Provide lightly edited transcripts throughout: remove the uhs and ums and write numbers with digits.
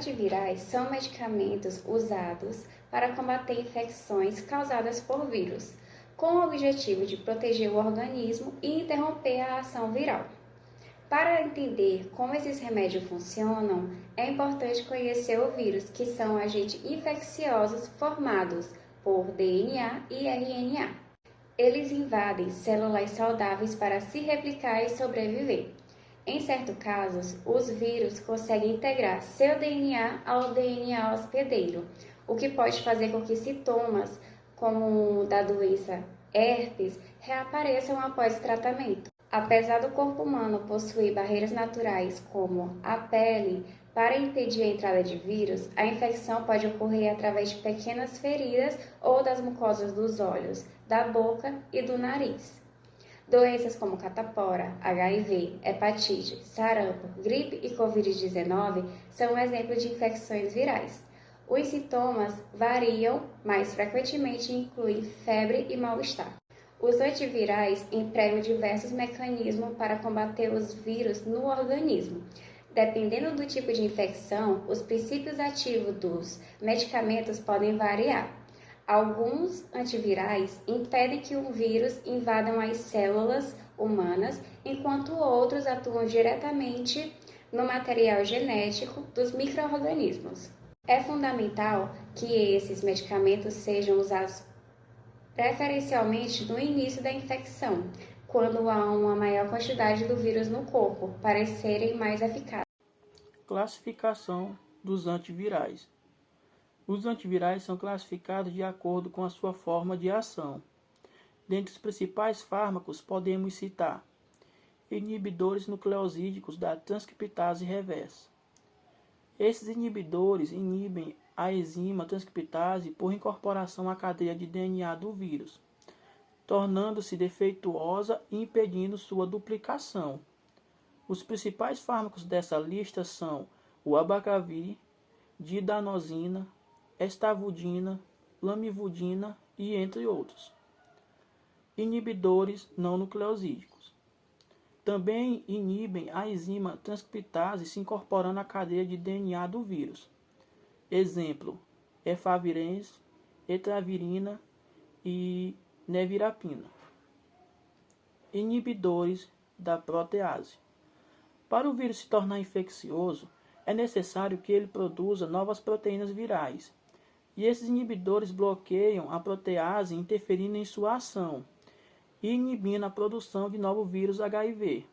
antivirais são medicamentos usados para combater infecções causadas por vírus, com o objetivo de proteger o organismo e interromper a ação viral. Para entender como esses remédios funcionam, é importante conhecer o vírus, que são agentes infecciosos formados por DNA e RNA. Eles invadem células saudáveis para se replicar e sobreviver. Em certos casos, os vírus conseguem integrar seu DNA ao DNA hospedeiro, o que pode fazer com que sintomas, como o da doença herpes, reapareçam após o tratamento. Apesar do corpo humano possuir barreiras naturais, como a pele, para impedir a entrada de vírus, a infecção pode ocorrer através de pequenas feridas ou das mucosas dos olhos, da boca e do nariz. Doenças como catapora, HIV, hepatite, sarampo, gripe e Covid-19 são um exemplo de infecções virais. Os sintomas variam, mas frequentemente incluem febre e mal-estar. Os antivirais empregam diversos mecanismos para combater os vírus no organismo. Dependendo do tipo de infecção, os princípios ativos dos medicamentos podem variar. Alguns antivirais impedem que um vírus invadam as células humanas, enquanto outros atuam diretamente no material genético dos micro-organismos. É fundamental que esses medicamentos sejam usados preferencialmente no início da infecção, quando há uma maior quantidade do vírus no corpo, para serem mais eficazes. Classificação dos antivirais. Os antivirais são classificados de acordo com a sua forma de ação. Dentre os principais fármacos podemos citar inibidores nucleosídicos da transcriptase reversa. Esses inibidores inibem a enzima transcriptase por incorporação à cadeia de DNA do vírus, tornando-se defeituosa e impedindo sua duplicação. Os principais fármacos dessa lista são o abacavir, didanosina, estavudina, lamivudina e entre outros. Inibidores não nucleosídicos. Também inibem a enzima transcriptase se incorporando à cadeia de DNA do vírus. Exemplo: efavirenz, etravirina e nevirapina. Inibidores da protease. Para o vírus se tornar infeccioso, é necessário que ele produza novas proteínas virais, e esses inibidores bloqueiam a protease, interferindo em sua ação e inibindo a produção de novo vírus HIV.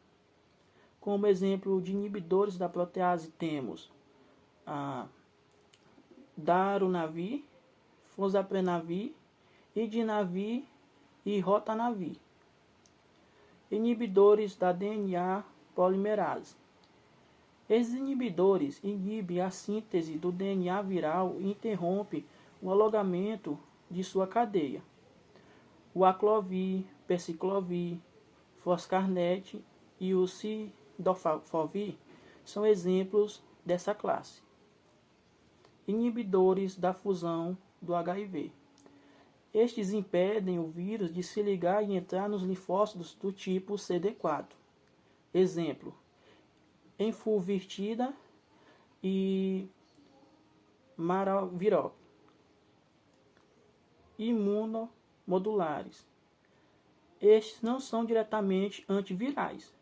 Como exemplo de inibidores da protease temos a darunavir, fosaprenavir, idinavir e rotanavir. Inibidores da DNA polimerase. Esses inibidores inibem a síntese do DNA viral e interrompem o alongamento de sua cadeia. O aclovir, persiclovir, foscarnet e o cidofovir são exemplos dessa classe. Inibidores da fusão do HIV. Estes impedem o vírus de se ligar e entrar nos linfócitos do tipo CD4. Exemplo: enfulvirtida e maraviroc. Imunomodulares. Estes não são diretamente antivirais.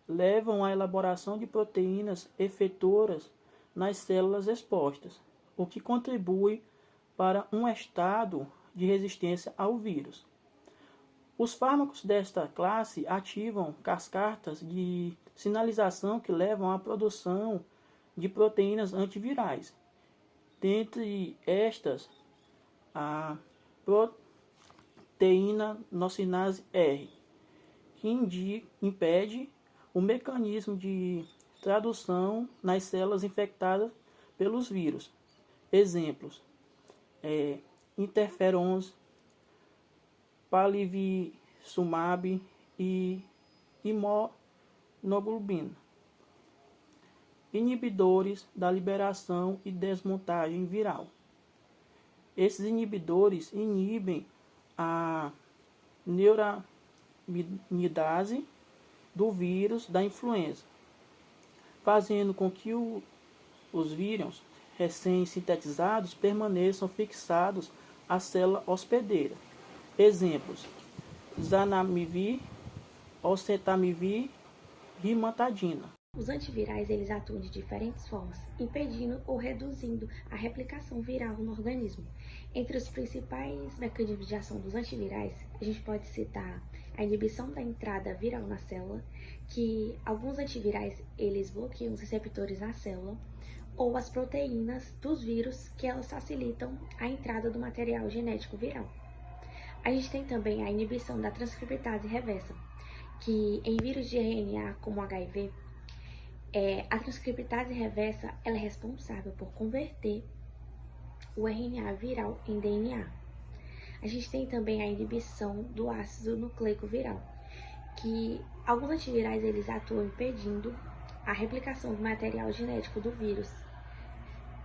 Levam à elaboração de proteínas efetoras nas células expostas, o que contribui para um estado de resistência ao vírus. Os fármacos desta classe ativam cascatas de sinalização que levam à produção de proteínas antivirais. Dentre estas, a proteína nocinase R, que impede o mecanismo de tradução nas células infectadas pelos vírus. Exemplos: interferons, palivizumab e imoglobina. Inibidores da liberação e desmontagem viral. Esses inibidores inibem a neuraminidase do vírus da influenza, fazendo com que os vírus recém-sintetizados permaneçam fixados à célula hospedeira. Exemplos: zanamivir, oseltamivir, rimantadina. Os antivirais eles atuam de diferentes formas, impedindo ou reduzindo a replicação viral no organismo. Entre os principais mecanismos de ação dos antivirais, a gente pode citar a inibição da entrada viral na célula, que alguns antivirais eles bloqueiam os receptores na célula, ou as proteínas dos vírus, que elas facilitam a entrada do material genético viral. A gente tem também a inibição da transcriptase reversa, que em vírus de RNA como HIV, a transcriptase reversa ela é responsável por converter o RNA viral em DNA. A gente tem também a inibição do ácido nucleico viral, que alguns antivirais eles atuam impedindo a replicação do material genético do vírus,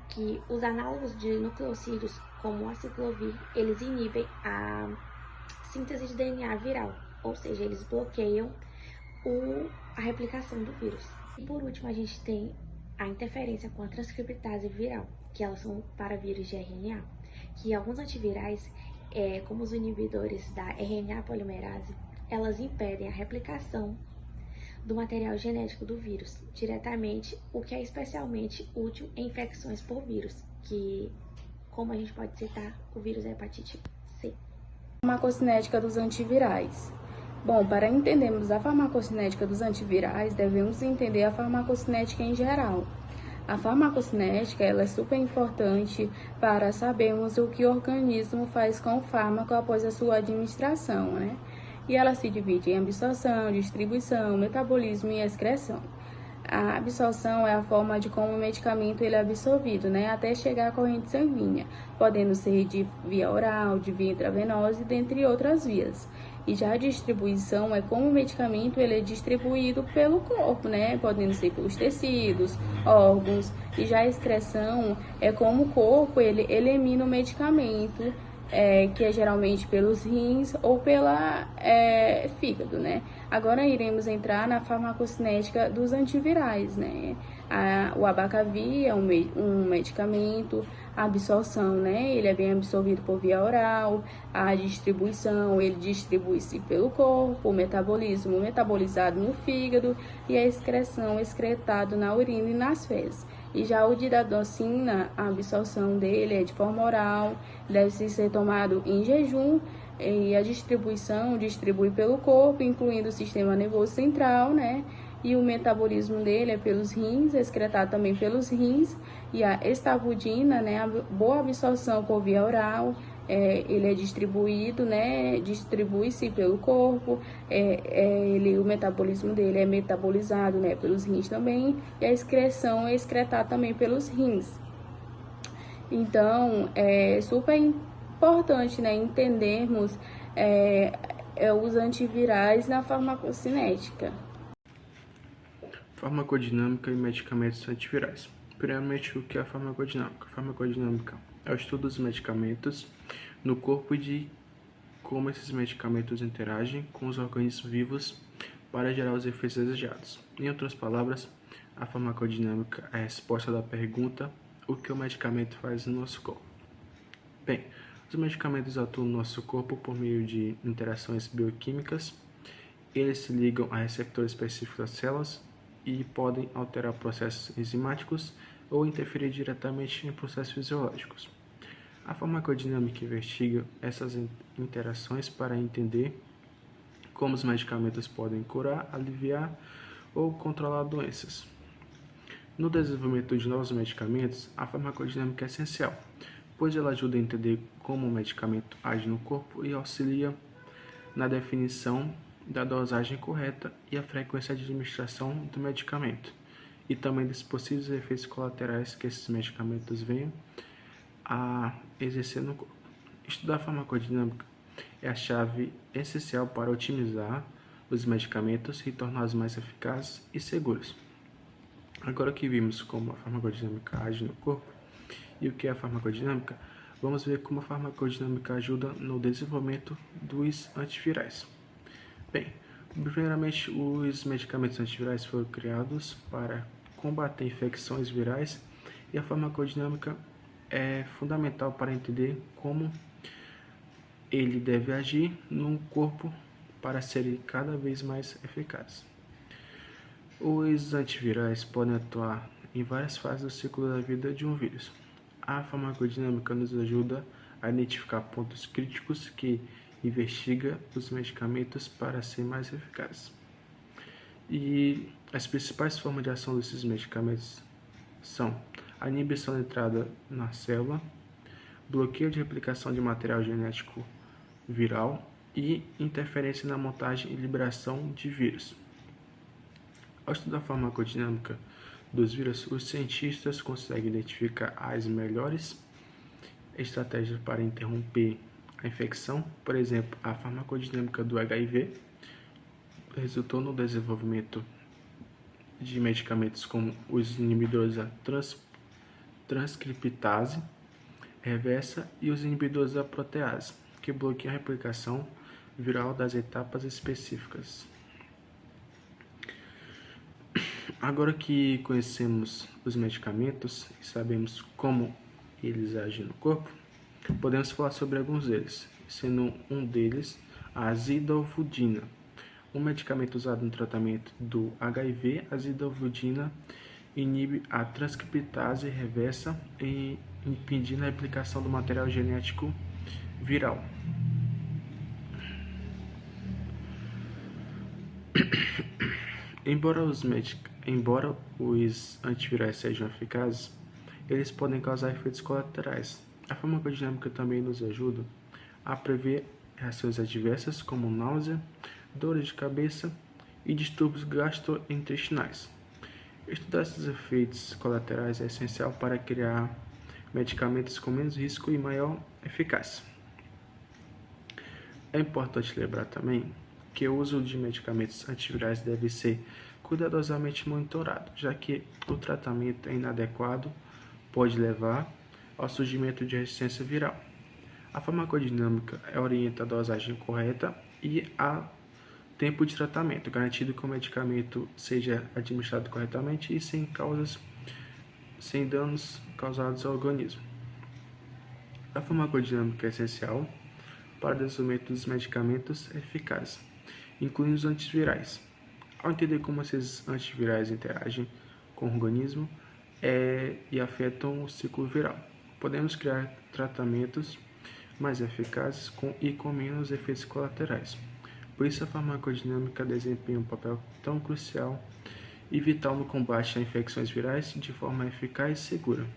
que os análogos de nucleocídios, como o aciclovir, eles inibem a síntese de DNA viral, ou seja, eles bloqueiam a replicação do vírus. E por último, a gente tem a interferência com a transcriptase viral, que elas são para vírus de RNA, que alguns antivirais, como os inibidores da RNA polimerase, elas impedem a replicação do material genético do vírus diretamente, o que é especialmente útil em infecções por vírus, que, como a gente pode citar, o vírus é hepatite C. Farmacocinética dos antivirais. Bom, para entendermos a farmacocinética dos antivirais, devemos entender a farmacocinética em geral. A farmacocinética ela é super importante para sabermos o que o organismo faz com o fármaco após a sua administração, né? E ela se divide em absorção, distribuição, metabolismo e excreção. A absorção é a forma de como o medicamento ele é absorvido, né, até chegar à corrente sanguínea, podendo ser de via oral, de via intravenosa e dentre outras vias. E já a distribuição é como o medicamento ele é distribuído pelo corpo, né, podendo ser pelos tecidos, órgãos. E já a excreção é como o corpo ele elimina o medicamento, que é geralmente pelos rins ou pela fígado, né? Agora iremos entrar na farmacocinética dos antivirais, né? O Abacavir é um medicamento, a absorção, né? Ele é bem absorvido por via oral, a distribuição, ele distribui-se pelo corpo, o metabolismo metabolizado no fígado e a excreção excretado na urina e nas fezes. E já o diradocina, a absorção dele é de forma oral, deve ser tomado em jejum, e a distribuição distribui pelo corpo, incluindo o sistema nervoso central, né? E o metabolismo dele é pelos rins, excretado também pelos rins. E a estavudina, né? A boa absorção por via oral, ele é distribuído, né? Distribui-se pelo corpo, o metabolismo dele é metabolizado, né? Pelos rins também, e a excreção é excretada também pelos rins. Então, é super importante, né? Entendermos os antivirais na farmacocinética. Farmacodinâmica e medicamentos antivirais. Primeiramente, o que é a farmacodinâmica? A farmacodinâmica é o estudo dos medicamentos no corpo e de como esses medicamentos interagem com os organismos vivos para gerar os efeitos desejados. Em outras palavras, a farmacodinâmica é a resposta da pergunta: o que o medicamento faz no nosso corpo? Bem, os medicamentos atuam no nosso corpo por meio de interações bioquímicas. Eles se ligam a receptores específicos das células e podem alterar processos enzimáticos ou interferir diretamente em processos fisiológicos. A farmacodinâmica investiga essas interações para entender como os medicamentos podem curar, aliviar ou controlar doenças. No desenvolvimento de novos medicamentos, a farmacodinâmica é essencial, pois ela ajuda a entender como o medicamento age no corpo e auxilia na definição da dosagem correta e a frequência de administração do medicamento, e também dos possíveis efeitos colaterais que esses medicamentos venham a exercer no corpo. Estudar farmacodinâmica é a chave essencial para otimizar os medicamentos e torná-los mais eficazes e seguros. Agora que vimos como a farmacodinâmica age no corpo e o que é a farmacodinâmica, vamos ver como a farmacodinâmica ajuda no desenvolvimento dos antivirais. Bem, primeiramente, os medicamentos antivirais foram criados para combater infecções virais E a farmacodinâmica é fundamental para entender como ele deve agir no corpo para ser cada vez mais eficaz. Os antivirais podem atuar em várias fases do ciclo da vida de um vírus. A farmacodinâmica nos ajuda a identificar pontos críticos que investiga os medicamentos para ser mais eficazes. E as principais formas de ação desses medicamentos são a inibição da entrada na célula, bloqueio de replicação de material genético viral e interferência na montagem e liberação de vírus. Ao estudar a farmacodinâmica dos vírus, os cientistas conseguem identificar as melhores estratégias para interromper a infecção. Por exemplo, a farmacodinâmica do HIV resultou no desenvolvimento de medicamentos como os inibidores da transcriptase reversa e os inibidores da protease, que bloqueiam a replicação viral das etapas específicas. Agora que conhecemos os medicamentos e sabemos como eles agem no corpo, podemos falar sobre alguns deles, sendo um deles a azidovudina. Um medicamento usado no tratamento do HIV, a azidovudina inibe a transcriptase reversa e impedindo a replicação do material genético viral. Embora os antivirais sejam eficazes, eles podem causar efeitos colaterais. A farmacodinâmica também nos ajuda a prever reações adversas como náusea, dores de cabeça e distúrbios gastrointestinais. Estudar esses efeitos colaterais é essencial para criar medicamentos com menos risco e maior eficácia. É importante lembrar também que o uso de medicamentos antivirais deve ser cuidadosamente monitorado, já que o tratamento inadequado pode levar ao surgimento de resistência viral. A farmacodinâmica orienta a dosagem correta e a tempo de tratamento, garantindo que o medicamento seja administrado corretamente e sem danos causados ao organismo. A farmacodinâmica é essencial para o desenvolvimento dos medicamentos eficazes, incluindo os antivirais. Ao entender como esses antivirais interagem com o organismo e afetam o ciclo viral, podemos criar tratamentos mais eficazes e com menos efeitos colaterais. Por isso, a farmacodinâmica desempenha um papel tão crucial e vital no combate a infecções virais de forma eficaz e segura.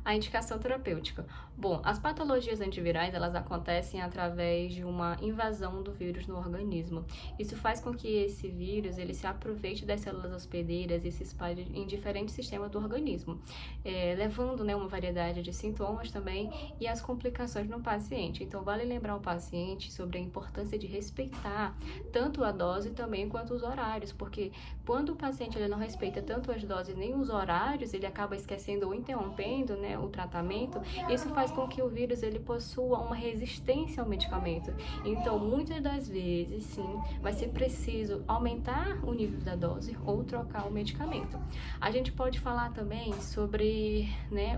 A indicação terapêutica. Bom, as patologias antivirais, elas acontecem através de uma invasão do vírus no organismo. Isso faz com que esse vírus, ele se aproveite das células hospedeiras e se espalhe em diferentes sistemas do organismo, levando, uma variedade de sintomas também e as complicações no paciente. Então, vale lembrar o paciente sobre a importância de respeitar tanto a dose também quanto os horários, porque quando o paciente ele não respeita tanto as doses nem os horários, ele acaba esquecendo ou interrompendo, o tratamento. Isso faz com que o vírus ele possua uma resistência ao medicamento. Então, muitas das vezes, sim, vai ser preciso aumentar o nível da dose ou trocar o medicamento. A gente pode falar também sobre,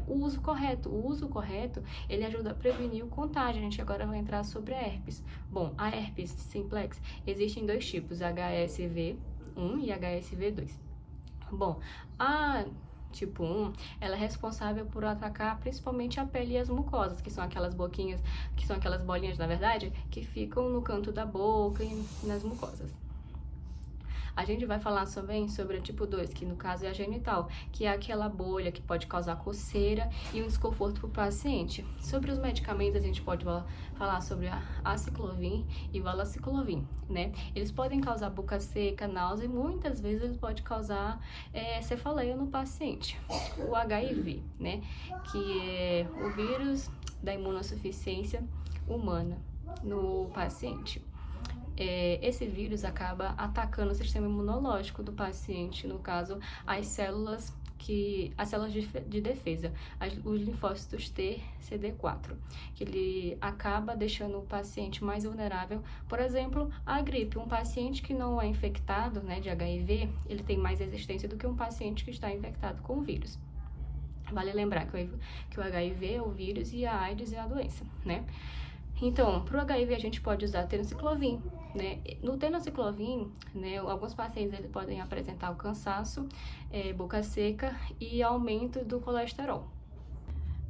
o uso correto. O uso correto, ele ajuda a prevenir o contágio. A gente agora vai entrar sobre a herpes. Bom, a herpes simplex existem dois tipos, HSV1 e HSV2. Bom, a tipo 1, ela é responsável por atacar principalmente a pele e as mucosas, que são aquelas boquinhas, que são aquelas bolinhas, na verdade, que ficam no canto da boca e nas mucosas. A gente vai falar também sobre a tipo 2, que no caso é a genital, que é aquela bolha que pode causar coceira e um desconforto para o paciente. Sobre os medicamentos, a gente pode falar sobre a aciclovir e valaciclovir, Eles podem causar boca seca, náusea e muitas vezes eles podem causar cefaleia no paciente. O HIV, que é o vírus da imunossuficiência humana no paciente. Esse vírus acaba atacando o sistema imunológico do paciente, no caso, as células que as células de defesa, os linfócitos T, CD4, que ele acaba deixando o paciente mais vulnerável. Por exemplo, a gripe. Um paciente que não é infectado, né, de HIV, ele tem mais resistência do que um paciente que está infectado com o vírus. Vale lembrar que o HIV é o vírus e a AIDS é a doença, né? Então, para o HIV a gente pode usar tenociclovir, né? No tenociclovir, né, alguns pacientes eles podem apresentar o cansaço, boca seca e aumento do colesterol.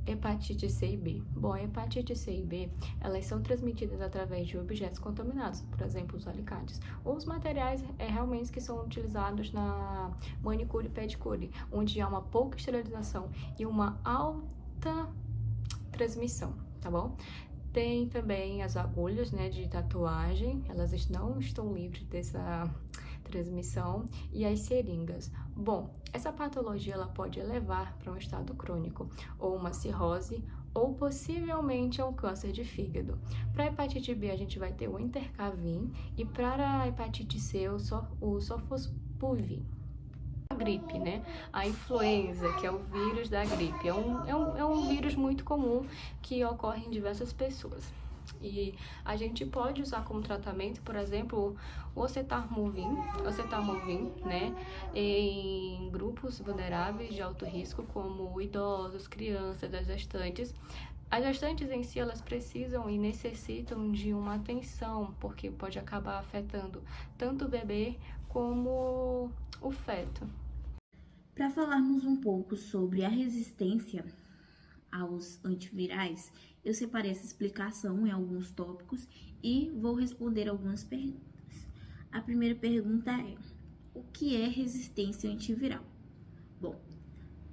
Hepatite C e B. Bom, a hepatite C e B, elas são transmitidas através de objetos contaminados, por exemplo, os alicates, ou os materiais realmente que são utilizados na manicure e pedicure, onde há uma pouca esterilização e uma alta transmissão, tá bom? Tem também as agulhas, né, de tatuagem, elas não estão livres dessa transmissão, e as seringas. Bom, essa patologia ela pode levar para um estado crônico, ou uma cirrose, ou possivelmente a um câncer de fígado. Para a hepatite B a gente vai ter o Intercavin, e para a hepatite C o Sofosbuvir. A gripe, né? A influenza, que é o vírus da gripe, é um vírus muito comum que ocorre em diversas pessoas. E a gente pode usar como tratamento, por exemplo, o oseltamivir, né, em grupos vulneráveis de alto risco, como idosos, crianças, as gestantes. As gestantes em si, elas precisam e necessitam de uma atenção, porque pode acabar afetando tanto o bebê como o feto. Para falarmos um pouco sobre a resistência aos antivirais, eu separei essa explicação em alguns tópicos e vou responder algumas perguntas. A primeira pergunta é: o que é resistência antiviral? Bom,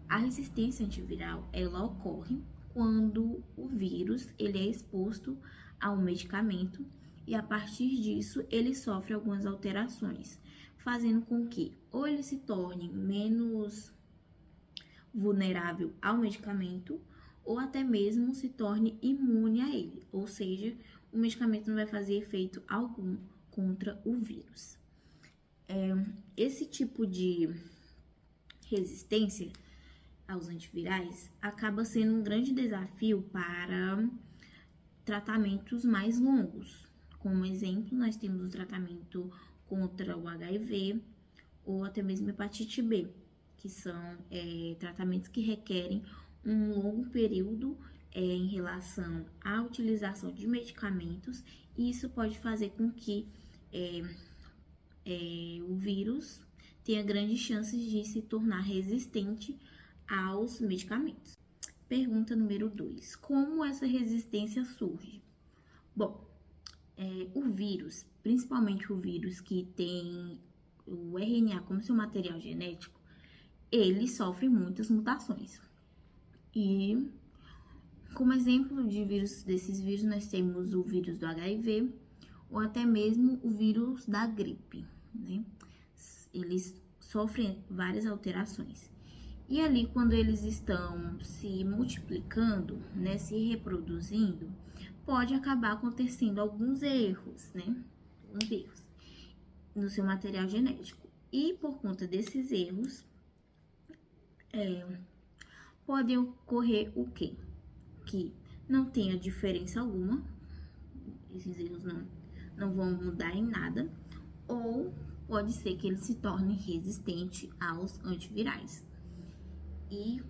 a resistência antiviral, ela ocorre quando o vírus ele é exposto a um medicamento e a partir disso ele sofre algumas alterações, fazendo com que ou ele se torne menos vulnerável ao medicamento ou até mesmo se torne imune a ele, ou seja, o medicamento não vai fazer efeito algum contra o vírus. Esse tipo de resistência aos antivirais acaba sendo um grande desafio para tratamentos mais longos. Como exemplo, nós temos o tratamento contra o HIV ou até mesmo hepatite B, que são tratamentos que requerem um longo período em relação à utilização de medicamentos, e isso pode fazer com que o vírus tenha grandes chances de se tornar resistente aos medicamentos. Pergunta número 2. Como essa resistência surge? Bom, o vírus, principalmente o vírus que tem o RNA como seu material genético, ele sofre muitas mutações. E como exemplo desses vírus, nós temos o vírus do HIV ou até mesmo o vírus da gripe, né? Eles sofrem várias alterações. E ali, quando eles estão se multiplicando, né, se reproduzindo, pode acabar acontecendo alguns erros, né? Alguns erros no seu material genético. E por conta desses erros, pode ocorrer o quê? Que não tenha diferença alguma, esses erros não vão mudar em nada, ou pode ser que ele se torne resistente aos antivirais, e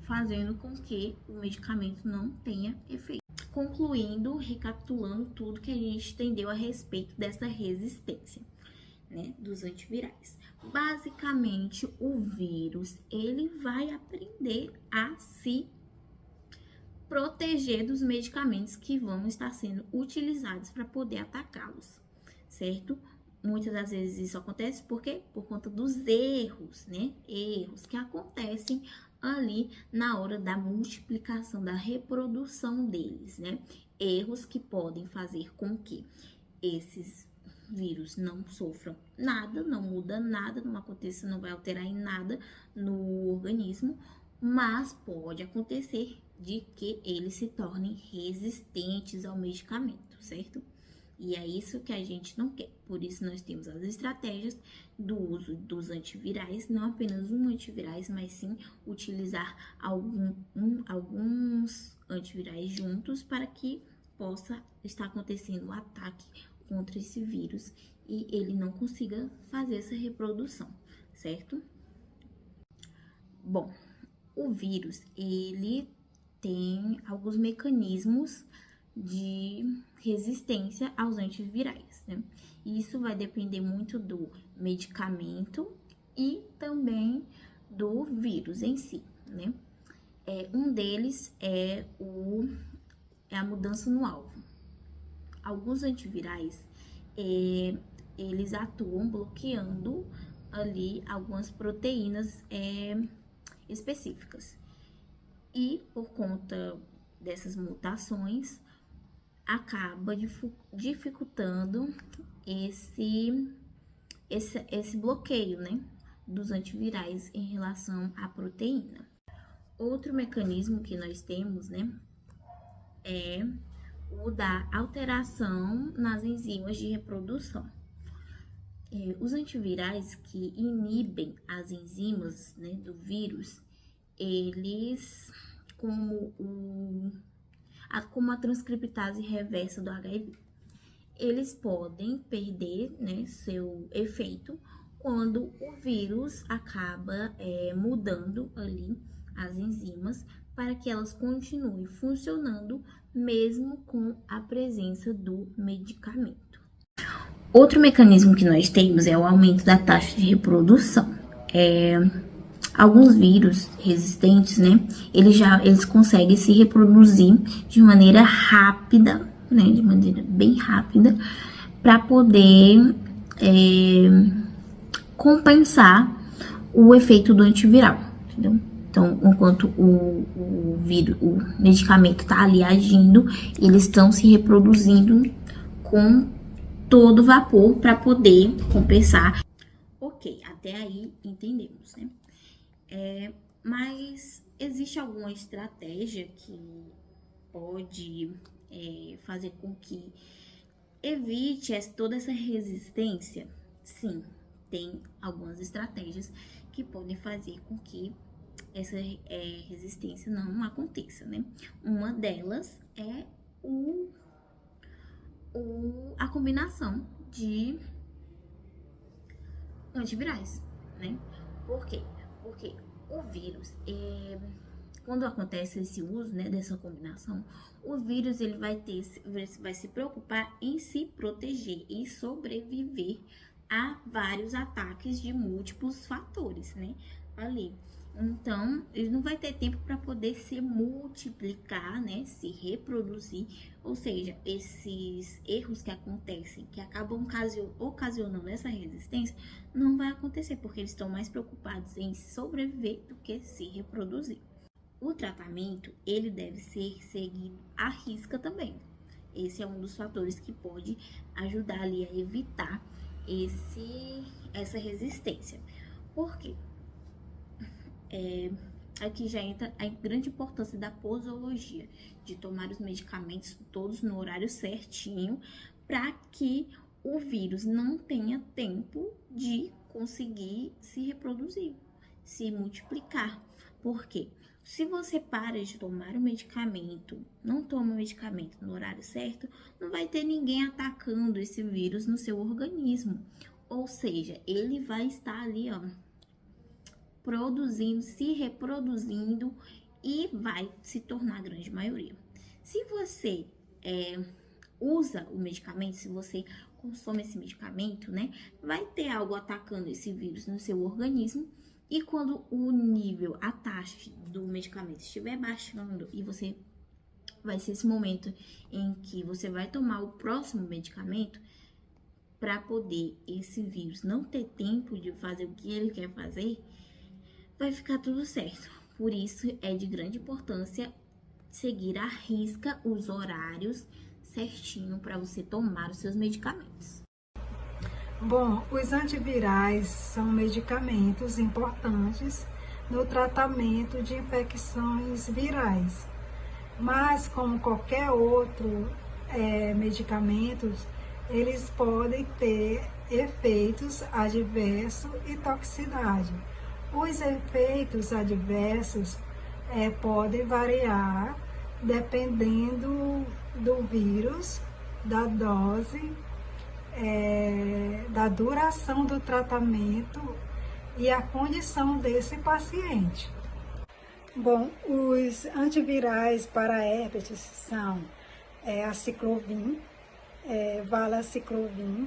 fazendo com que o medicamento não tenha efeito. Concluindo, recapitulando tudo que a gente entendeu a respeito dessa resistência, né, dos antivirais. Basicamente, o vírus, ele vai aprender a se proteger dos medicamentos que vão estar sendo utilizados para poder atacá-los, certo? Muitas das vezes isso acontece por quê? Por conta dos erros, né? Erros que acontecem ali na hora da multiplicação, da reprodução deles, né? Erros que podem fazer com que esses vírus não sofram nada, não muda nada, não aconteça, não vai alterar em nada no organismo, mas pode acontecer de que eles se tornem resistentes ao medicamento, certo? E é isso que a gente não quer. Por isso nós temos as estratégias do uso dos antivirais, não apenas um antivirais, mas sim utilizar alguns antivirais juntos para que possa estar acontecendo um ataque contra esse vírus e ele não consiga fazer essa reprodução, certo? Bom, o vírus, ele tem alguns mecanismos de resistência aos antivirais, né? E isso vai depender muito do medicamento e também do vírus em si, né? Um deles é a mudança no alvo. Alguns antivirais, eles atuam bloqueando ali algumas proteínas específicas. E por conta dessas mutações, acaba dificultando esse bloqueio, né, dos antivirais em relação à proteína. Outro mecanismo que nós temos, né, é o da alteração nas enzimas de reprodução. Os antivirais que inibem as enzimas, né, do vírus, eles, como a transcriptase reversa do HIV, eles podem perder, né, seu efeito quando o vírus acaba mudando ali as enzimas para que elas continuem funcionando mesmo com a presença do medicamento. Outro mecanismo que nós temos é o aumento da taxa de reprodução. Alguns vírus resistentes, né, eles conseguem se reproduzir de maneira rápida, né, de maneira bem rápida, para poder compensar o efeito do antiviral, entendeu? Então, enquanto o medicamento está ali agindo, eles estão se reproduzindo com todo vapor para poder compensar. Ok, até aí entendemos, né? Mas existe alguma estratégia que pode fazer com que evite toda essa resistência? Sim, tem algumas estratégias que podem fazer com que essa resistência não aconteça, né? Uma delas é a combinação de antivirais, né? Por quê? Porque o vírus, quando acontece esse uso, né, dessa combinação, o vírus ele vai se preocupar em se proteger e sobreviver a vários ataques de múltiplos fatores, né, ali. Então, ele não vai ter tempo para poder se multiplicar, né, se reproduzir, ou seja, esses erros que acontecem, que acabam ocasionando essa resistência, não vai acontecer, porque eles estão mais preocupados em sobreviver do que se reproduzir. O tratamento, ele deve ser seguido à risca também. Esse é um dos fatores que pode ajudar ali a evitar essa resistência. Por quê? Aqui já entra a grande importância da posologia, de tomar os medicamentos todos no horário certinho, para que o vírus não tenha tempo de conseguir se reproduzir, se multiplicar. Por quê? Se você para de tomar o medicamento, não toma o medicamento no horário certo, não vai ter ninguém atacando esse vírus no seu organismo. Ou seja, ele vai estar ali, ó, produzindo, se reproduzindo e vai se tornar a grande maioria. Se você usa o medicamento, se você consome esse medicamento, né, vai ter algo atacando esse vírus no seu organismo, e quando o nível, a taxa do medicamento estiver baixando e você vai ser esse momento em que você vai tomar o próximo medicamento, para poder esse vírus não ter tempo de fazer o que ele quer fazer, vai ficar tudo certo. Por isso, é de grande importância seguir à risca os horários certinho para você tomar os seus medicamentos. Bom, os antivirais são medicamentos importantes no tratamento de infecções virais, mas como qualquer outro medicamento, eles podem ter efeitos adversos e toxicidade. Os efeitos adversos podem variar dependendo do vírus, da dose, da duração do tratamento e a condição desse paciente. Bom, os antivirais para herpes são aciclovir, valaciclovir.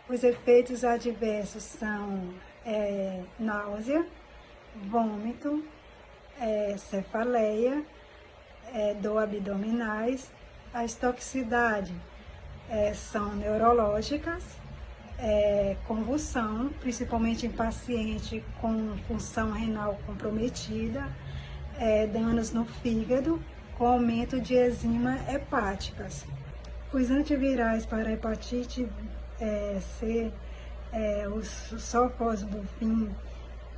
Os efeitos adversos são náusea, vômito, cefaleia, dor abdominais. As toxicidades são neurológicas, convulsão, principalmente em paciente com função renal comprometida, danos no fígado, com aumento de enzimas hepáticas. Os antivirais para hepatite C, o sofosbuvir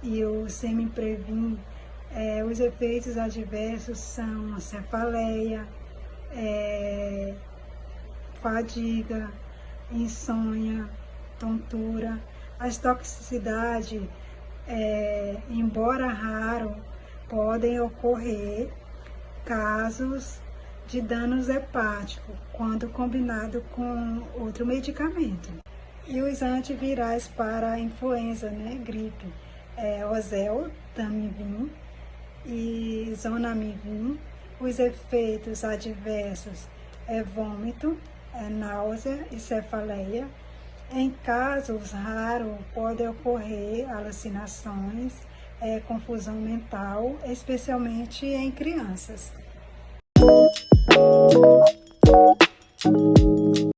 e o semiprevir, os efeitos adversos são cefaleia, fadiga, insônia, tontura. As toxicidades, embora raro, podem ocorrer casos de danos hepáticos quando combinado com outro medicamento. E os antivirais para a influenza, gripe, oseltamivir e zonamivir. Os efeitos adversos vômito, náusea e cefaleia. Em casos raros, podem ocorrer alucinações, confusão mental, especialmente em crianças.